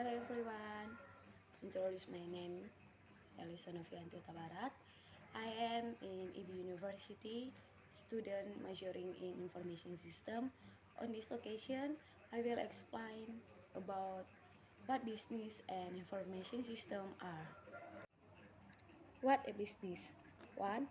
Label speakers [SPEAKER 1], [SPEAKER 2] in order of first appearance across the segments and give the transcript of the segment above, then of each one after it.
[SPEAKER 1] Hello everyone, introduce my name Elisa Novianti Tabarat. I am in IB University, student majoring in Information System. On this occasion, I will explain about what business and information system are. What a business? 1.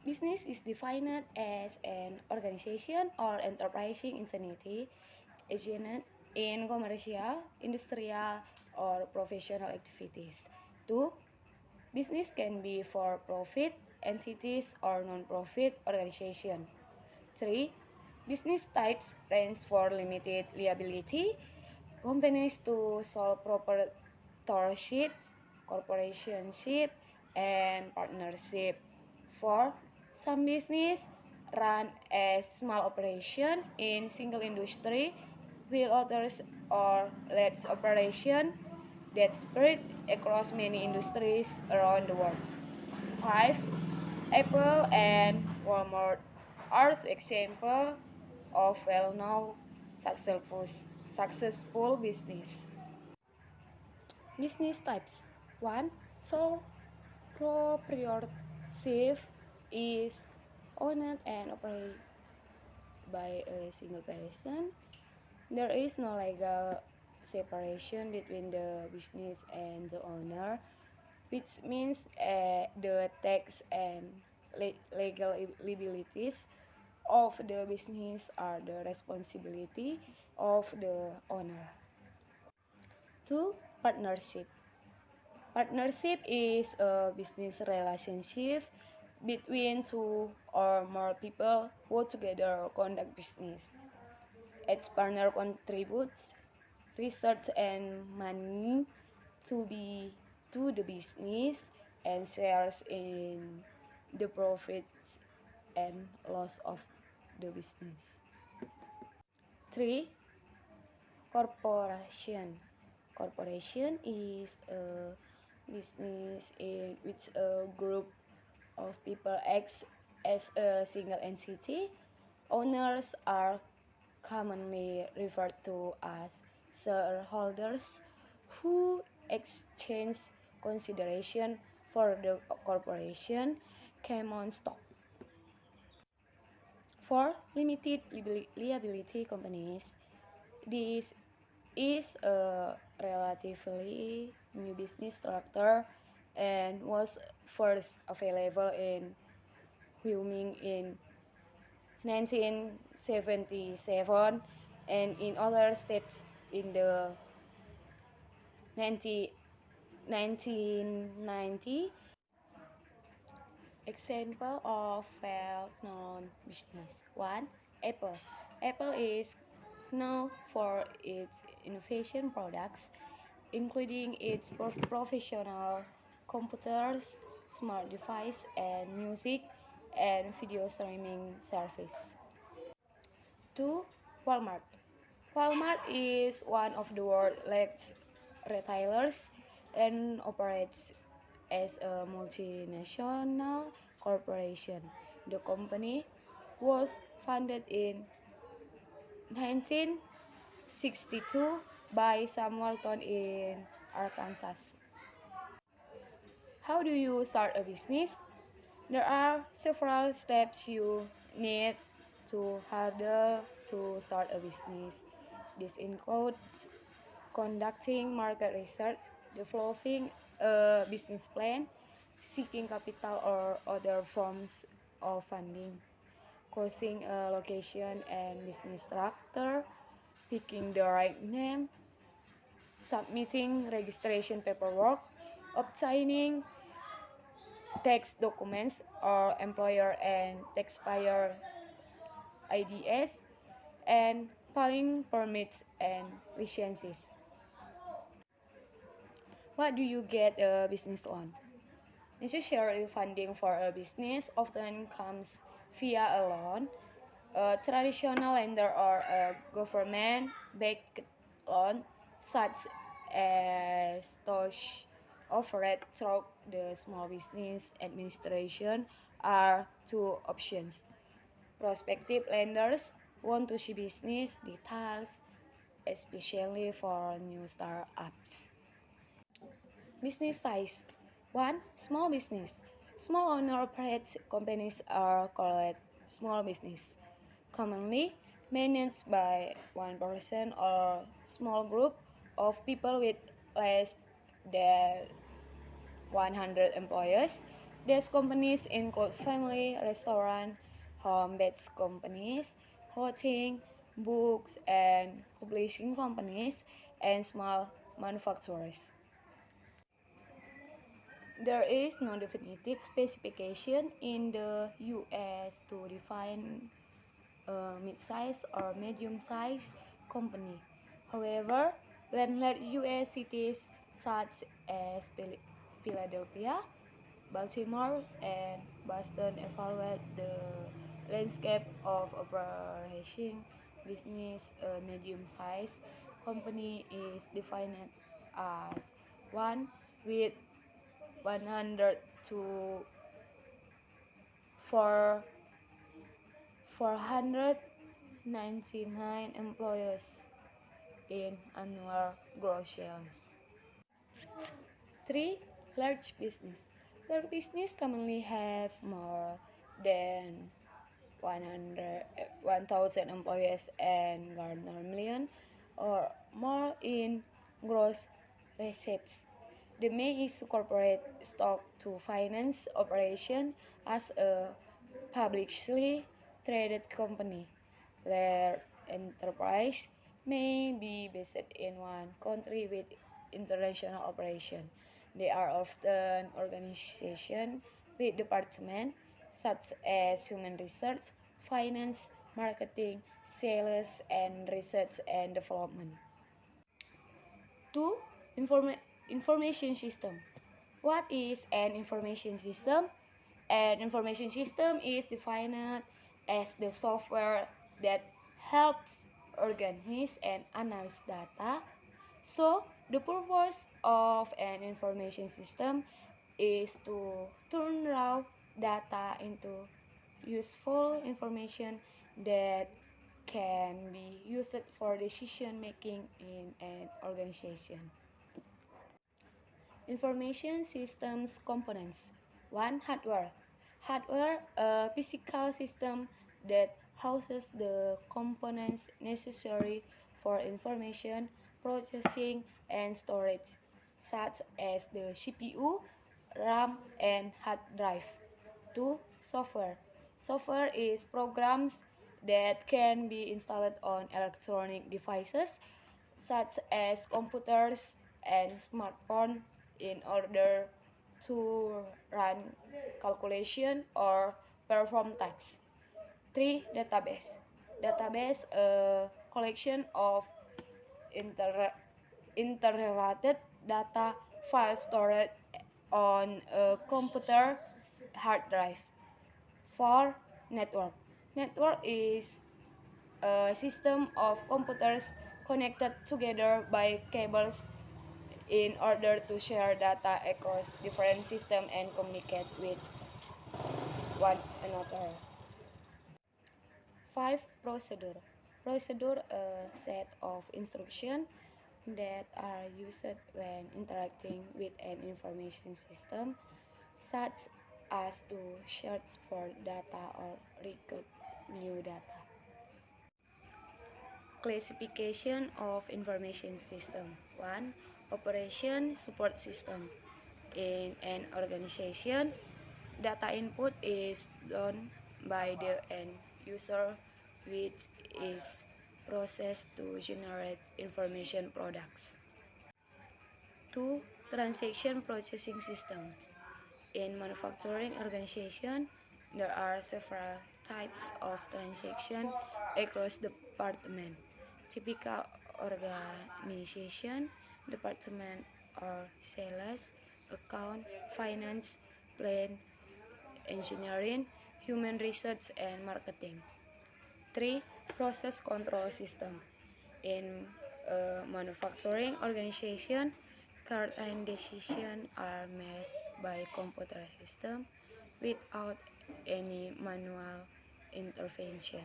[SPEAKER 1] Business is defined as an organization or enterprising entity engaged in commercial, industrial, or professional activities. 2. Business can be for-profit entities or non-profit organization. 3. Business types range for limited liability, companies to sole proprietorships, corporationship, and partnership. 4. Some business run as small operation in single industry, while others are large operation that spread across many industries around the world. 5. Apple and Walmart are two examples of well-known successful business. Business types. 1. Sole proprietorship is owned and operated by a single person. There is no legal separation between the business and the owner, which means the tax and legal liabilities of the business are the responsibility of the owner. 2. Partnership. Partnership is a business relationship between two or more people who together conduct business. Each partner contributes research and money to the business and shares in the profits and loss of the business. 3. Corporation. Corporation is a business in which a group of people acts as a single entity. Owners are commonly referred to as shareholders who exchange consideration for the corporation common stock. 4. Limited liability companies. This is a relatively new business structure and was first available in Wyoming in 1977 and in other states in the 1990. Example of well-known business. 1. Apple. Apple is known for its innovation products, including its professional computers, smart devices, and music and video streaming service. 2. Walmart. Walmart is one of the world's largest retailers and operates as a multinational corporation. The company was founded in 1962 by Sam Walton in Arkansas. How do you start a business? There are several steps you need to handle to start a business. This includes conducting market research, developing a business plan, seeking capital or other forms of funding, choosing a location and business structure, picking the right name, submitting registration paperwork, obtaining tax documents or employer and taxpayer IDs, and filing permits and licenses. What do you get a business loan? Necessary funding for a business often comes via a loan, a traditional lender or a government-backed loan, such as those offered through the Small Business Administration, are two options. Prospective lenders want to see business details, especially for new startups. Business size 1. Small business. Small owner-operated companies are called small business, commonly managed by one person or small group of people with less than 100 employees. These companies include family, restaurant, home-based companies, clothing, books, and publishing companies, and small manufacturers. There is no definitive specification in the US to define a mid-size or medium-sized company. However, landlord US cities such as Philadelphia, Baltimore, and Boston evaluate the landscape of operating business. A medium-sized company is defined as one with 100 to 499 employees in annual gross sales. 3. Large business. Large business commonly have more than 1,000 employees and garner million or more in gross receipts. The main is to corporate stock to finance operation as a publicly traded company. Their enterprise may be based in one country with international operation. They are often organizations with departments such as human research, finance, marketing, sales, and research and development. 2. Information system. What is an information system? An information system is defined as the software that helps organize and analyze data. So, the purpose of an information system is to turn raw data into useful information that can be used for decision making in an organization. Information systems components. 1. Hardware. Hardware, a physical system that houses the components necessary for information processing and storage, such as the CPU, RAM, and hard drive. 2. Software. Software is programs that can be installed on electronic devices such as computers and smartphones in order to run calculation or perform tasks. 3. Database. Database, a collection of interrelated data files stored on a computer hard drive. 4. Network. Network is a system of computers connected together by cables in order to share data across different systems and communicate with one another. 5. Procedure. Procedure, a set of instructions that are used when interacting with an information system, such as to search for data or record new data. Classification of information system. 1. Operation support system. In an organization, data input is done by the end user, which is processed to generate information products. 2. Transaction processing system. In manufacturing organization, there are several types of transaction across department. Typical organization department are sales, account, finance, plant, engineering, human research, and marketing. 3. Process control system. In a manufacturing organization, certain decisions are made by computer system without any manual intervention.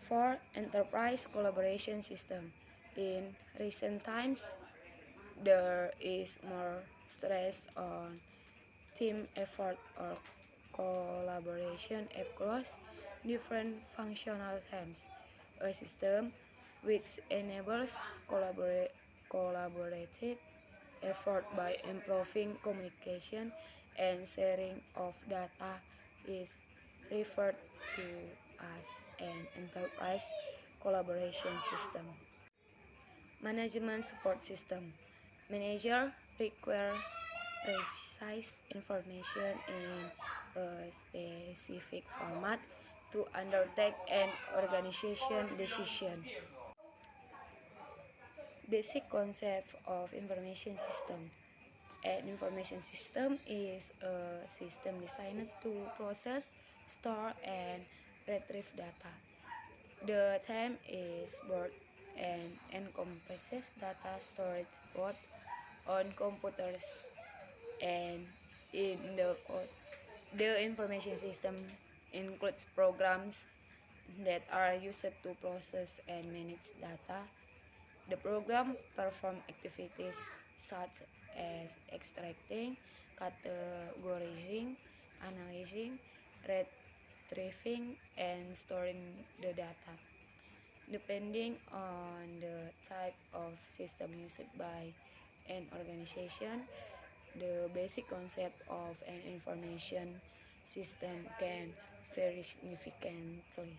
[SPEAKER 1] 4. Enterprise collaboration system. In recent times, there is more stress on team effort or collaboration across different functional teams. A system which enables collaborative effort by improving communication and sharing of data is referred to as an enterprise collaboration system. Management support system. Manager require precise information in a specific format to undertake an organization decision. Basic concept of information system. An information system is a system designed to process, store, and retrieve data. The term is broad and encompasses data storage both on computers and in the cloud. The information system includes programs that are used to process and manage data. The program performs activities such as extracting, categorizing, analyzing, retrieving, and storing the data. Depending on the type of system used by an organization, the basic concept of an information system can vary significantly.